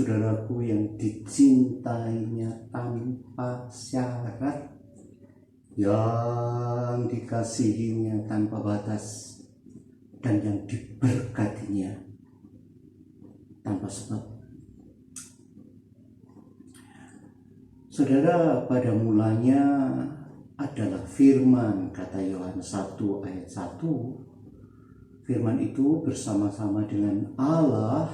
saudaraku yang dicintainya tanpa syarat, yang dikasihinya tanpa batas, dan yang diberkatinya tanpa sebab. Saudara, pada mulanya adalah firman, kata Yohanes 1 ayat 1. Firman itu bersama-sama dengan Allah,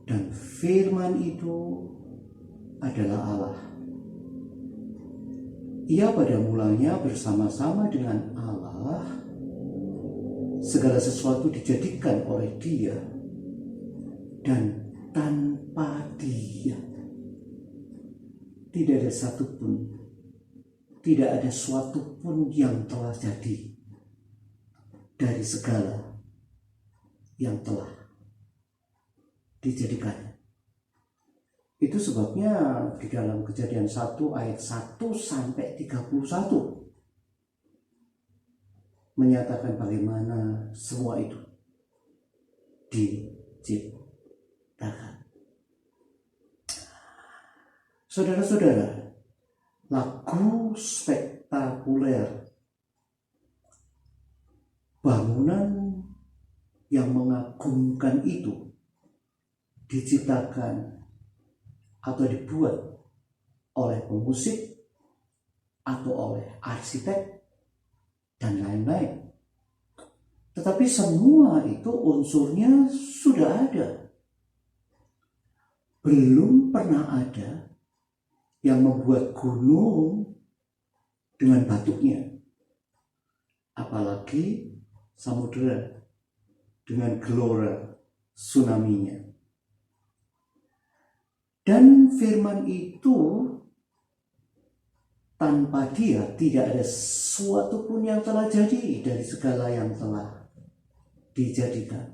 dan firman itu adalah Allah. Ia pada mulanya bersama-sama dengan Allah. Segala sesuatu dijadikan oleh Dia, dan tanpa Dia tidak ada satupun, tidak ada suatu pun yang telah jadi dari segala yang telah dijadikannya. Itu sebabnya di dalam Kejadian 1 ayat 1 sampai 31 menyatakan bagaimana semua itu diciptakan. Saudara-saudara, lagu spektakuler, bangunan yang mengagumkan itu diciptakan atau dibuat oleh pemusik atau oleh arsitek dan lain-lain. Tetapi semua itu unsurnya sudah ada. Belum pernah ada yang membuat gunung dengan batunya, apalagi samudera dengan gelora tsunami-nya. Dan firman itu tanpa Dia tidak ada sesuatu pun yang telah jadi dari segala yang telah dijadikan.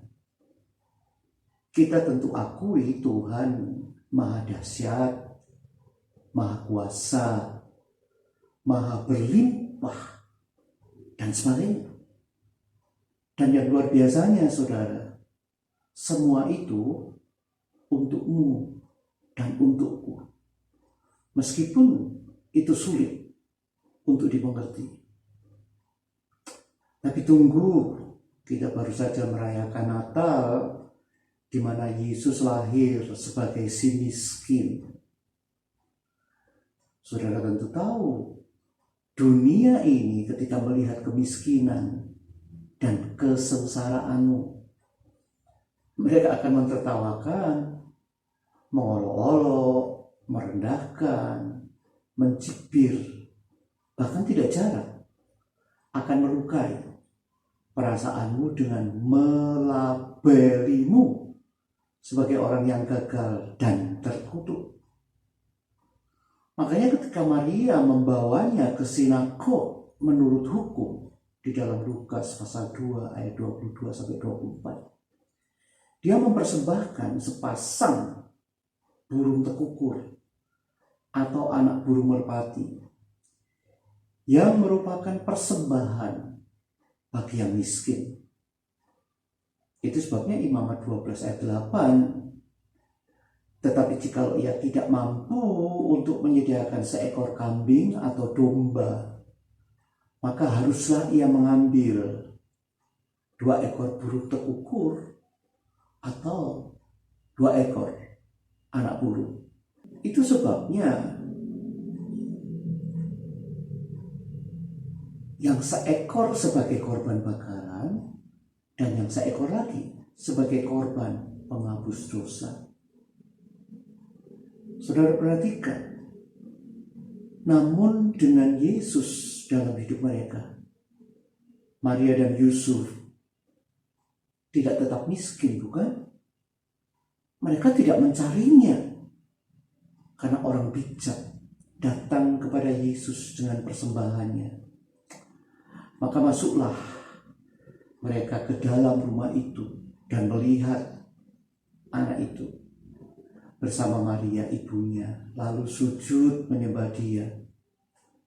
Kita tentu akui Tuhan Maha Dahsyat, Maha Kuasa, Maha Berlimpah, dan sebagainya. Dan yang luar biasanya, saudara, semua itu untukmu dan untukku. Meskipun itu sulit untuk dimengerti. Tapi tunggu, kita baru saja merayakan Natal, di mana Yesus lahir sebagai si miskin. Saudara tentu tahu, dunia ini ketika melihat kemiskinan dan kesengsaraanmu, mereka akan mentertawakan, mengolok-olok, merendahkan, mencibir, bahkan tidak jarang akan melukai perasaanmu dengan melabelimu sebagai orang yang gagal dan terkutuk. Makanya ketika Maria membawanya ke sinagog menurut hukum di dalam Lukas pasal 2 ayat 22 sampai 24, dia mempersembahkan sepasang burung tekukur atau anak burung merpati yang merupakan persembahan bagi yang miskin. Itu sebabnya Imamat 12 ayat 8, tetapi jikalau ia tidak mampu untuk menyediakan seekor kambing atau domba, maka haruslah ia mengambil 2 ekor burung tekukur atau 2 ekor anak burung. Itu sebabnya yang seekor sebagai korban bakaran dan yang seekor lagi sebagai korban penghapus dosa. Saudara perhatikan, namun dengan Yesus dalam hidup mereka, Maria dan Yusuf tidak tetap miskin, bukan? Mereka tidak mencarinya karena orang bijak datang kepada Yesus dengan persembahannya. Maka masuklah mereka ke dalam rumah itu dan melihat anak itu bersama Maria ibunya, lalu sujud menyembah Dia.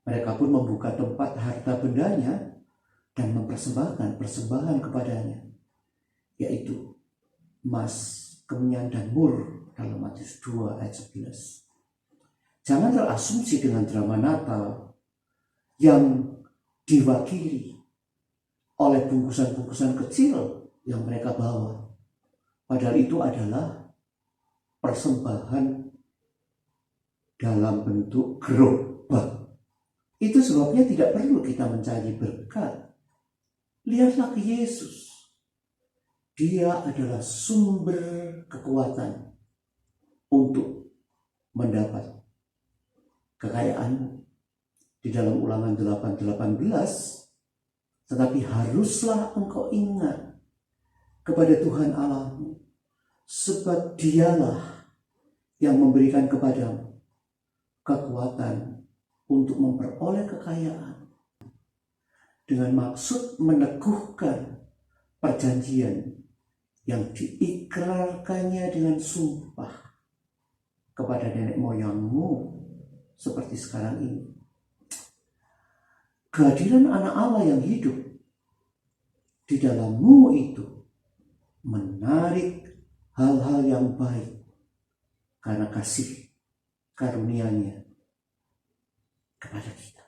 Mereka pun membuka tempat harta bendanya dan mempersembahkan persembahan kepadanya, yaitu emas, kemenyan, dan mur dalam Matius 2 ayat 11. Jangan terasumsi dengan drama Natal yang diwakili oleh bungkusan-bungkusan kecil yang mereka bawa. Padahal itu adalah persembahan dalam bentuk gerobak. Itu sebabnya tidak perlu kita mencari berkat. Lihatlah ke Yesus. Dia adalah sumber kekuatan untuk mendapat kekayaan. Di dalam Ulangan 8:18, tetapi haruslah engkau ingat kepada Tuhan Allahmu, sebab Dialah yang memberikan kepadamu kekuatan untuk memperoleh kekayaan, dengan maksud meneguhkan perjanjian yang diikrarkannya dengan sumpah kepada nenek moyangmu seperti sekarang ini. Kehadiran anak Allah yang hidup di dalammu itu menarik hal-hal yang baik karena kasih karunia-Nya kepada kita.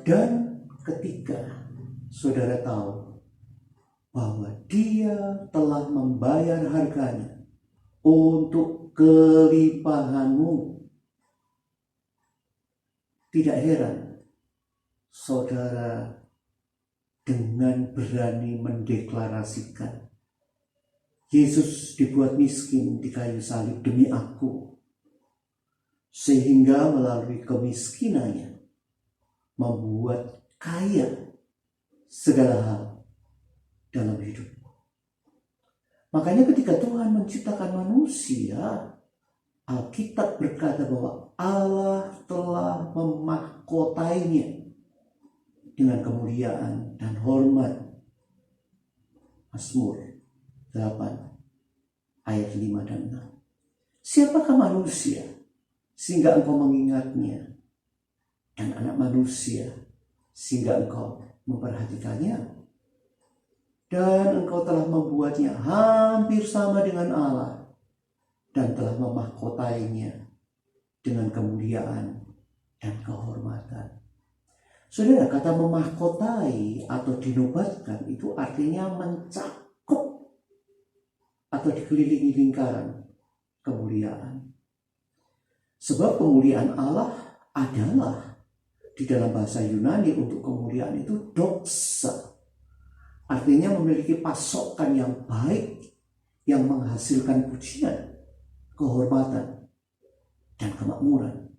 Dan ketika saudara tahu bahwa Dia telah membayar harganya untuk kelimpahanmu, tidak heran saudara dengan berani mendeklarasikan, Yesus dibuat miskin di kayu salib demi aku, sehingga melalui kemiskinannya membuat kaya segala hal dalam hidup. Makanya ketika Tuhan menciptakan manusia, Alkitab berkata bahwa Allah telah memahkotainya dengan kemuliaan dan hormat. Mazmur 8 ayat 5 dan 6. Siapakah manusia sehingga engkau mengingatnya, dan anak manusia sehingga engkau memperhatikannya? Dan engkau telah membuatnya hampir sama dengan Allah dan telah memahkotainya dengan kemuliaan dan kehormatan. Saudara, kata memahkotai atau dinobatkan itu artinya mencakup atau dikelilingi lingkaran kemuliaan. Sebab kemuliaan Allah adalah Di dalam bahasa Yunani untuk kemuliaan itu doxa. Artinya memiliki pasokan yang baik yang menghasilkan pujian, kehormatan, dan kemakmuran.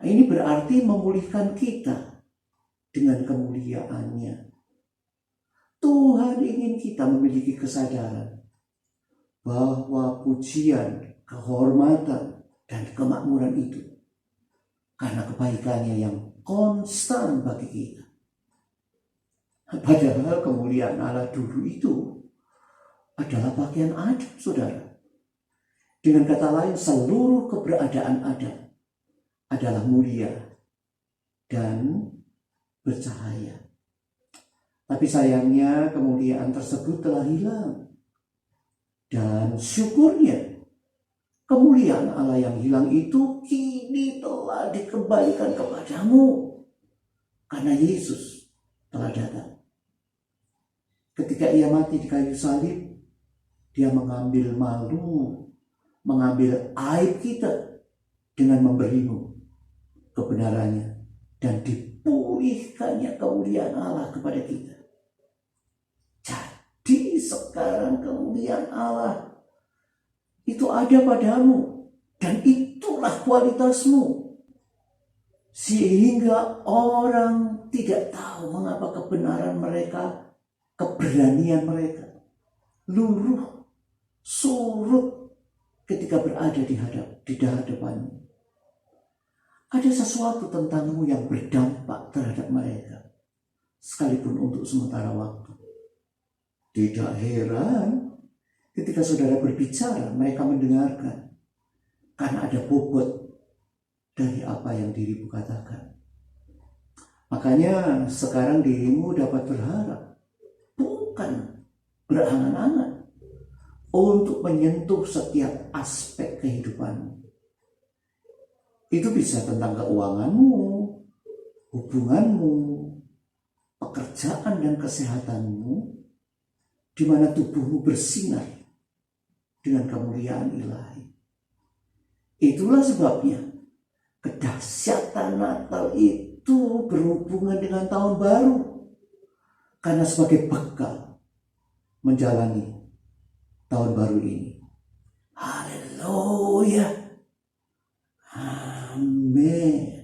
Nah, ini berarti memulihkan kita dengan kemuliaannya. Tuhan ingin kita memiliki kesadaran bahwa pujian, kehormatan, dan kemakmuran itu karena kebaikannya yang konstan bagi kita. Padahal kemuliaan Allah dulu itu adalah bagian Adam, saudara. Dengan kata lain, seluruh keberadaan Adam adalah mulia dan bercahaya. Tapi sayangnya kemuliaan tersebut telah hilang. Dan syukurnya kemuliaan Allah yang hilang itu kini telah dikembalikan kepadamu. Karena Yesus telah datang. Ketika ia mati di kayu salib, dia mengambil malu, mengambil aib kita dengan memberimu kebenarannya. Dan dipulihkannya kemuliaan Allah kepada kita. Jadi sekarang kemuliaan Allah itu ada padamu. Dan itulah kualitasmu. Sehingga orang tidak tahu mengapa kebenaran mereka, keberanian mereka luruh, surut ketika berada di hadapanmu. Ada sesuatu tentangmu yang berdampak terhadap mereka, sekalipun untuk sementara waktu. Tidak heran ketika saudara berbicara, mereka mendengarkan. Karena ada bobot dari apa yang dirimu katakan. Makanya sekarang dirimu dapat berharap, bukan berangan-angan, untuk menyentuh setiap aspek kehidupanmu. Itu bisa tentang keuanganmu, hubunganmu, pekerjaan dan kesehatanmu, di mana tubuhmu bersinar dengan kemuliaan ilahi. Itulah sebabnya kedahsyatan Natal itu berhubungan dengan tahun baru. Karena sebagai bekal menjalani tahun baru ini. Haleluya. Amin.